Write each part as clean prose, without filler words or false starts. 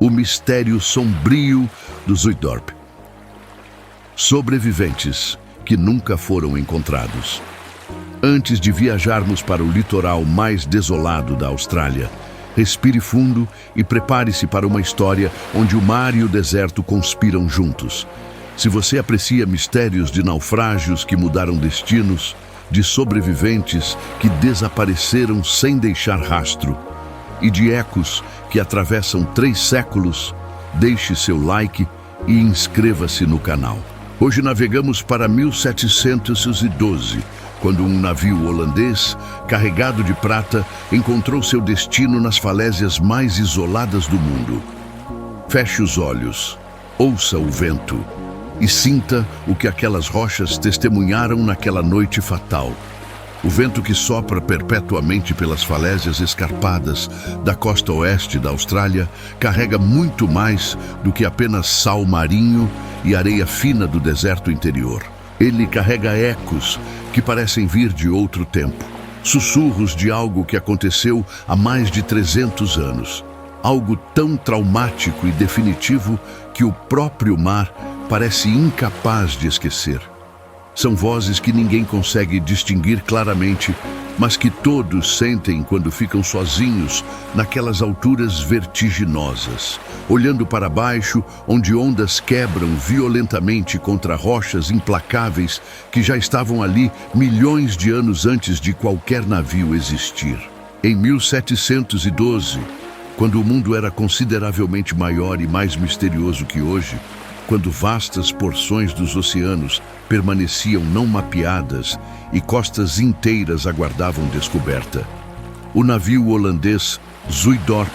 O mistério sombrio do Zuidorp. Sobreviventes que nunca foram encontrados. Antes de viajarmos para o litoral mais desolado da Austrália, respire fundo e prepare-se para uma história onde o mar e o deserto conspiram juntos. Se você aprecia mistérios de naufrágios que mudaram destinos, de sobreviventes que desapareceram sem deixar rastro, e de ecos que atravessam 3 séculos, deixe seu like e inscreva-se no canal. Hoje navegamos para 1712, quando um navio holandês, carregado de prata, encontrou seu destino nas falésias mais isoladas do mundo. Feche os olhos, ouça o vento e sinta o que aquelas rochas testemunharam naquela noite fatal. O vento que sopra perpetuamente pelas falésias escarpadas da costa oeste da Austrália carrega muito mais do que apenas sal marinho e areia fina do deserto interior. Ele carrega ecos que parecem vir de outro tempo, sussurros de algo que aconteceu há mais de 300 anos. Algo tão traumático e definitivo que o próprio mar parece incapaz de esquecer. São vozes que ninguém consegue distinguir claramente, mas que todos sentem quando ficam sozinhos naquelas alturas vertiginosas, olhando para baixo, onde ondas quebram violentamente contra rochas implacáveis que já estavam ali milhões de anos antes de qualquer navio existir. Em 1712, quando o mundo era consideravelmente maior e mais misterioso que hoje, quando vastas porções dos oceanos permaneciam não mapeadas e costas inteiras aguardavam descoberta, o navio holandês Zuidorp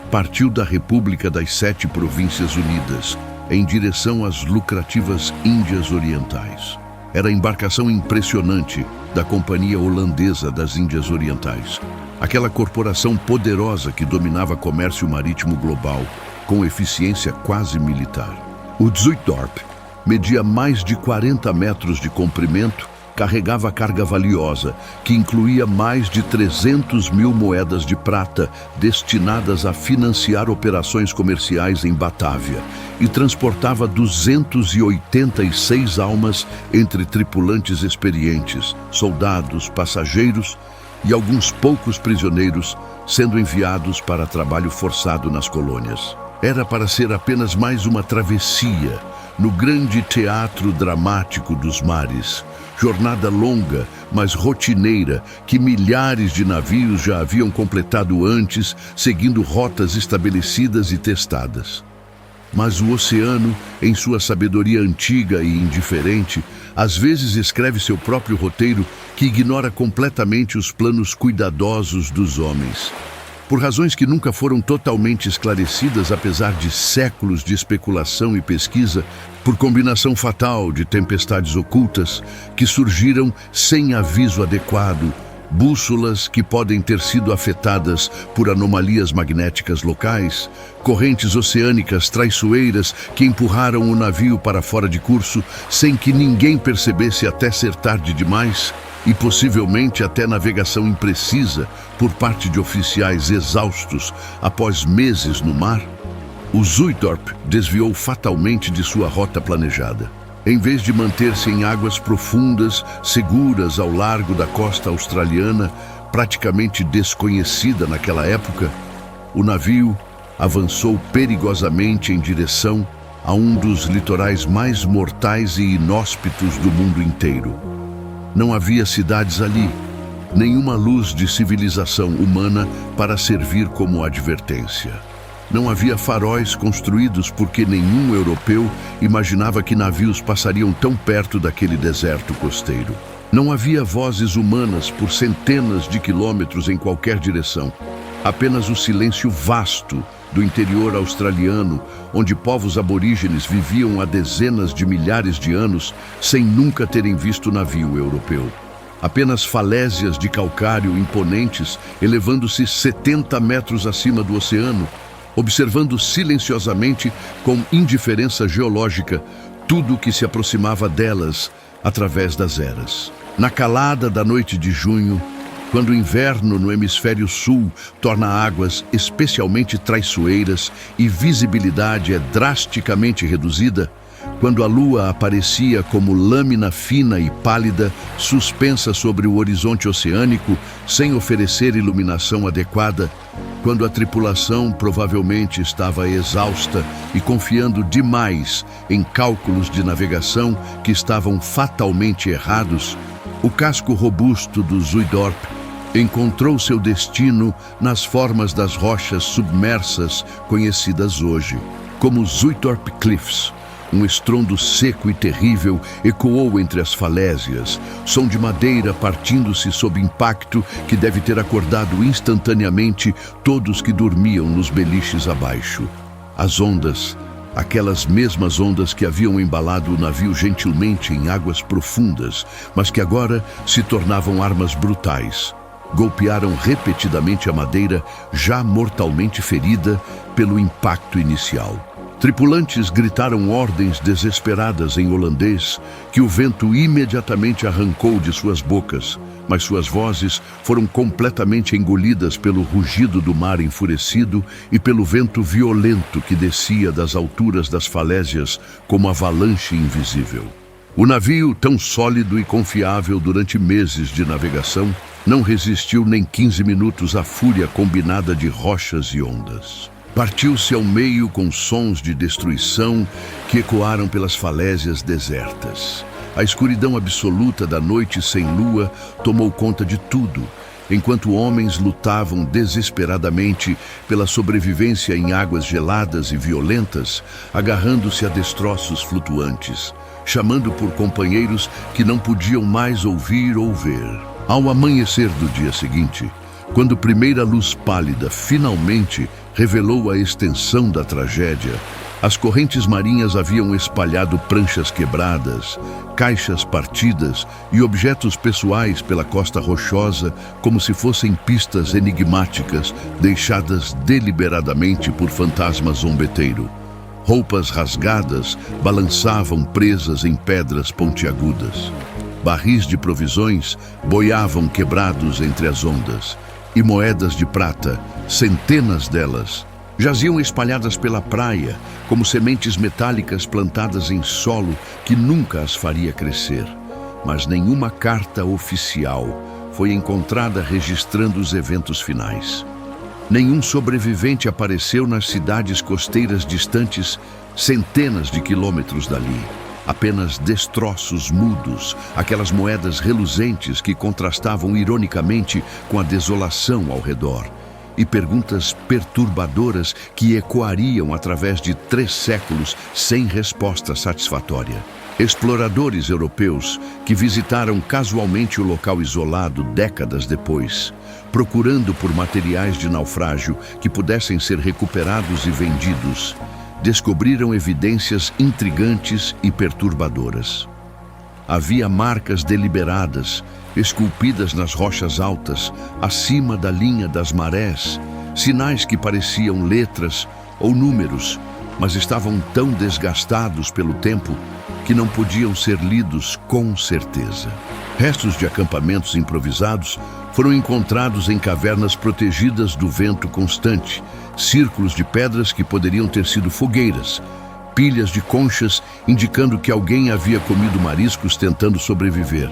partiu da República das 7 Províncias Unidas em direção às lucrativas Índias Orientais. Era a embarcação impressionante da Companhia Holandesa das Índias Orientais, aquela corporação poderosa que dominava comércio marítimo global com eficiência quase militar. O Zuidorp media mais de 40 metros de comprimento, carregava carga valiosa, que incluía mais de 300 mil moedas de prata destinadas a financiar operações comerciais em Batávia, e transportava 286 almas entre tripulantes experientes, soldados, passageiros e alguns poucos prisioneiros sendo enviados para trabalho forçado nas colônias. Era para ser apenas mais uma travessia no grande teatro dramático dos mares. Jornada longa, mas rotineira, que milhares de navios já haviam completado antes, seguindo rotas estabelecidas e testadas. Mas o oceano, em sua sabedoria antiga e indiferente, às vezes escreve seu próprio roteiro que ignora completamente os planos cuidadosos dos homens. Por razões que nunca foram totalmente esclarecidas, apesar de séculos de especulação e pesquisa, por combinação fatal de tempestades ocultas que surgiram sem aviso adequado, bússolas que podem ter sido afetadas por anomalias magnéticas locais, correntes oceânicas traiçoeiras que empurraram o navio para fora de curso sem que ninguém percebesse até ser tarde demais, e possivelmente até navegação imprecisa por parte de oficiais exaustos após meses no mar, o Zuidorp desviou fatalmente de sua rota planejada. Em vez de manter-se em águas profundas, seguras ao largo da costa australiana, praticamente desconhecida naquela época, o navio avançou perigosamente em direção a um dos litorais mais mortais e inóspitos do mundo inteiro. Não havia cidades ali, nenhuma luz de civilização humana para servir como advertência. Não havia faróis construídos porque nenhum europeu imaginava que navios passariam tão perto daquele deserto costeiro. Não havia vozes humanas por centenas de quilômetros em qualquer direção. Apenas o silêncio vasto do interior australiano, onde povos aborígenes viviam há dezenas de milhares de anos sem nunca terem visto navio europeu. Apenas falésias de calcário imponentes, elevando-se 70 metros acima do oceano, observando silenciosamente, com indiferença geológica, tudo o que se aproximava delas através das eras. Na calada da noite de junho, Quando o inverno no hemisfério sul torna águas especialmente traiçoeiras e visibilidade é drasticamente reduzida, quando a lua aparecia como lâmina fina e pálida, suspensa sobre o horizonte oceânico, sem oferecer iluminação adequada, quando a tripulação provavelmente estava exausta e confiando demais em cálculos de navegação que estavam fatalmente errados, o casco robusto do Zuidorp encontrou seu destino nas formas das rochas submersas conhecidas hoje como Zuidorp Cliffs. Um estrondo seco e terrível ecoou entre as falésias, som de madeira partindo-se sob impacto que deve ter acordado instantaneamente todos que dormiam nos beliches abaixo. As ondas, aquelas mesmas ondas que haviam embalado o navio gentilmente em águas profundas, mas que agora se tornavam armas brutais, golpearam repetidamente a madeira já mortalmente ferida pelo impacto inicial. Tripulantes gritaram ordens desesperadas em holandês que o vento imediatamente arrancou de suas bocas, mas suas vozes foram completamente engolidas pelo rugido do mar enfurecido e pelo vento violento que descia das alturas das falésias como avalanche invisível. O navio, tão sólido e confiável durante meses de navegação, não resistiu nem 15 minutos à fúria combinada de rochas e ondas. Partiu-se ao meio com sons de destruição que ecoaram pelas falésias desertas. A escuridão absoluta da noite sem lua tomou conta de tudo, enquanto homens lutavam desesperadamente pela sobrevivência em águas geladas e violentas, agarrando-se a destroços flutuantes, chamando por companheiros que não podiam mais ouvir ou ver. Ao amanhecer do dia seguinte, quando a primeira luz pálida finalmente revelou a extensão da tragédia, as correntes marinhas haviam espalhado pranchas quebradas, caixas partidas e objetos pessoais pela costa rochosa como se fossem pistas enigmáticas deixadas deliberadamente por fantasmas zombeteiro. Roupas rasgadas balançavam presas em pedras pontiagudas. Barris de provisões boiavam quebrados entre as ondas. E moedas de prata, centenas delas, jaziam espalhadas pela praia, como sementes metálicas plantadas em solo que nunca as faria crescer. Mas nenhuma carta oficial foi encontrada registrando os eventos finais. Nenhum sobrevivente apareceu nas cidades costeiras distantes centenas de quilômetros dali. Apenas destroços mudos, aquelas moedas reluzentes que contrastavam ironicamente com a desolação ao redor, e perguntas perturbadoras que ecoariam através de 3 séculos sem resposta satisfatória. Exploradores europeus que visitaram casualmente o local isolado décadas depois, procurando por materiais de naufrágio que pudessem ser recuperados e vendidos, descobriram evidências intrigantes e perturbadoras. Havia marcas deliberadas, esculpidas nas rochas altas, acima da linha das marés, sinais que pareciam letras ou números, mas estavam tão desgastados pelo tempo que não podiam ser lidos com certeza. Restos de acampamentos improvisados foram encontrados em cavernas protegidas do vento constante, círculos de pedras que poderiam ter sido fogueiras, pilhas de conchas indicando que alguém havia comido mariscos tentando sobreviver.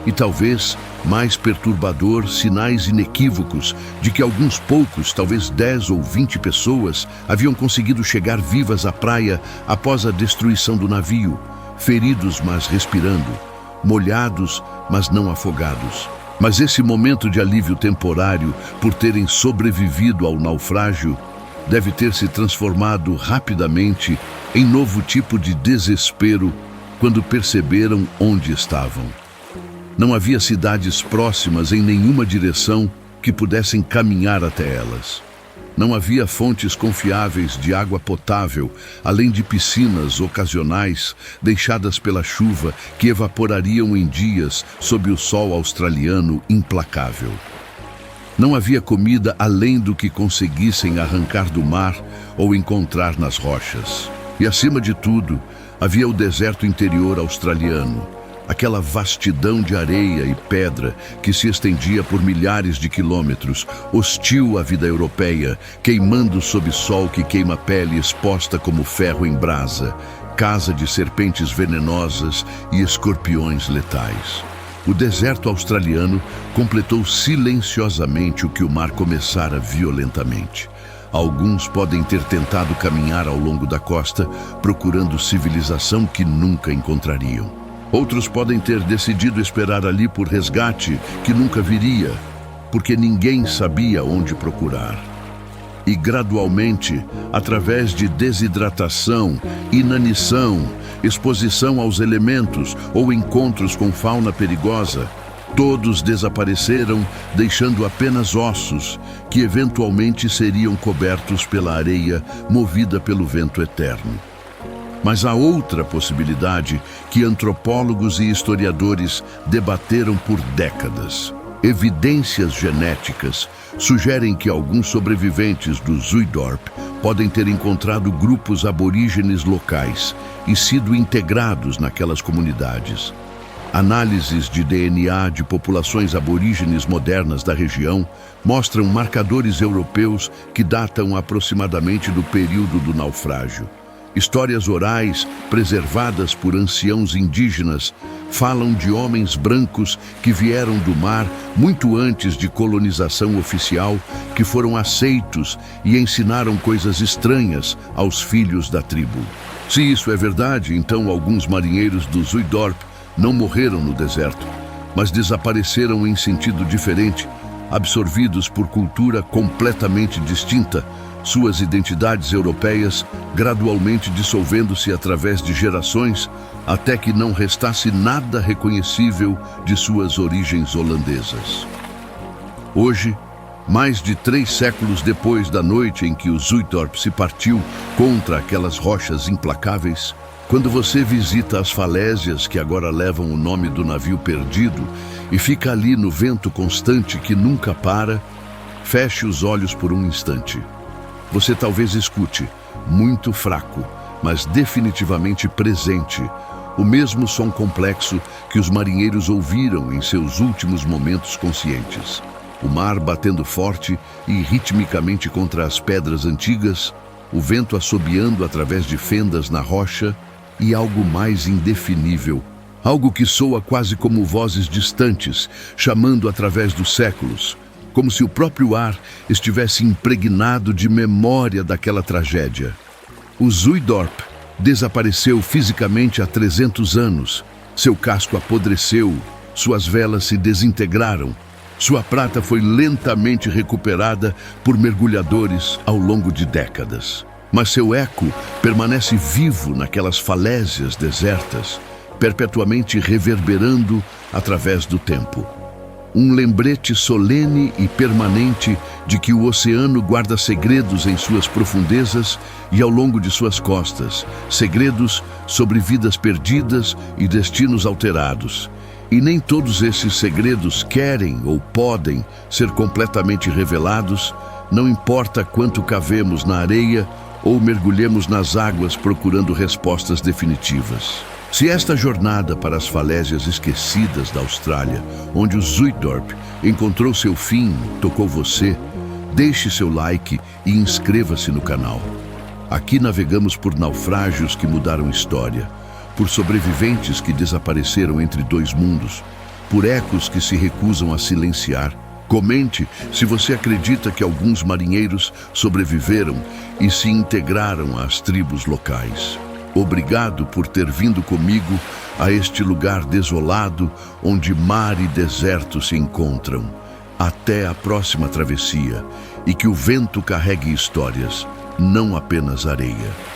E talvez, mais perturbador, sinais inequívocos de que alguns poucos, talvez 10 ou 20 pessoas, haviam conseguido chegar vivas à praia após a destruição do navio, feridos mas respirando, molhados mas não afogados. Mas esse momento de alívio temporário por terem sobrevivido ao naufrágio deve ter se transformado rapidamente em novo tipo de desespero quando perceberam onde estavam. Não havia cidades próximas em nenhuma direção que pudessem caminhar até elas. Não havia fontes confiáveis de água potável, além de piscinas ocasionais deixadas pela chuva que evaporariam em dias sob o sol australiano implacável. Não havia comida além do que conseguissem arrancar do mar ou encontrar nas rochas. E, acima de tudo, havia o deserto interior australiano, Aquela vastidão de areia e pedra que se estendia por milhares de quilômetros, hostil à vida europeia, queimando sob sol que queima a pele exposta como ferro em brasa, casa de serpentes venenosas e escorpiões letais. O deserto australiano completou silenciosamente o que o mar começara violentamente. Alguns podem ter tentado caminhar ao longo da costa, procurando civilização que nunca encontrariam. Outros podem ter decidido esperar ali por resgate que nunca viria, porque ninguém sabia onde procurar. E gradualmente, através de desidratação, inanição, exposição aos elementos ou encontros com fauna perigosa, todos desapareceram, deixando apenas ossos, que eventualmente seriam cobertos pela areia movida pelo vento eterno. Mas há outra possibilidade que antropólogos e historiadores debateram por décadas. Evidências genéticas sugerem que alguns sobreviventes do Zuytdorp podem ter encontrado grupos aborígenes locais e sido integrados naquelas comunidades. Análises de DNA de populações aborígenes modernas da região mostram marcadores europeus que datam aproximadamente do período do naufrágio. Histórias orais, preservadas por anciãos indígenas, falam de homens brancos que vieram do mar muito antes de colonização oficial, que foram aceitos e ensinaram coisas estranhas aos filhos da tribo. Se isso é verdade, então alguns marinheiros do Zuytdorp não morreram no deserto, mas desapareceram em sentido diferente, absorvidos por cultura completamente distinta, suas identidades europeias gradualmente dissolvendo-se através de gerações, até que não restasse nada reconhecível de suas origens holandesas. Hoje, mais de 3 séculos depois da noite em que o Zuytdorp se partiu contra aquelas rochas implacáveis, quando você visita as falésias que agora levam o nome do navio perdido e fica ali no vento constante que nunca para, feche os olhos por um instante. Você talvez escute, muito fraco, mas definitivamente presente, o mesmo som complexo que os marinheiros ouviram em seus últimos momentos conscientes. O mar batendo forte e ritmicamente contra as pedras antigas, o vento assobiando através de fendas na rocha e algo mais indefinível, algo que soa quase como vozes distantes, chamando através dos séculos, como se o próprio ar estivesse impregnado de memória daquela tragédia. O Zuytdorp desapareceu fisicamente há 300 anos. Seu casco apodreceu, suas velas se desintegraram, sua prata foi lentamente recuperada por mergulhadores ao longo de décadas. Mas seu eco permanece vivo naquelas falésias desertas, perpetuamente reverberando através do tempo. Um lembrete solene e permanente de que o oceano guarda segredos em suas profundezas e ao longo de suas costas, segredos sobre vidas perdidas e destinos alterados. E nem todos esses segredos querem ou podem ser completamente revelados, não importa quanto cavemos na areia ou mergulhemos nas águas procurando respostas definitivas. Se esta jornada para as falésias esquecidas da Austrália, onde o Zuytdorp encontrou seu fim, tocou você, deixe seu like e inscreva-se no canal. Aqui navegamos por naufrágios que mudaram história, por sobreviventes que desapareceram entre 2 mundos, por ecos que se recusam a silenciar. Comente se você acredita que alguns marinheiros sobreviveram e se integraram às tribos locais. Obrigado por ter vindo comigo a este lugar desolado onde mar e deserto se encontram. Até a próxima travessia e que o vento carregue histórias, não apenas areia.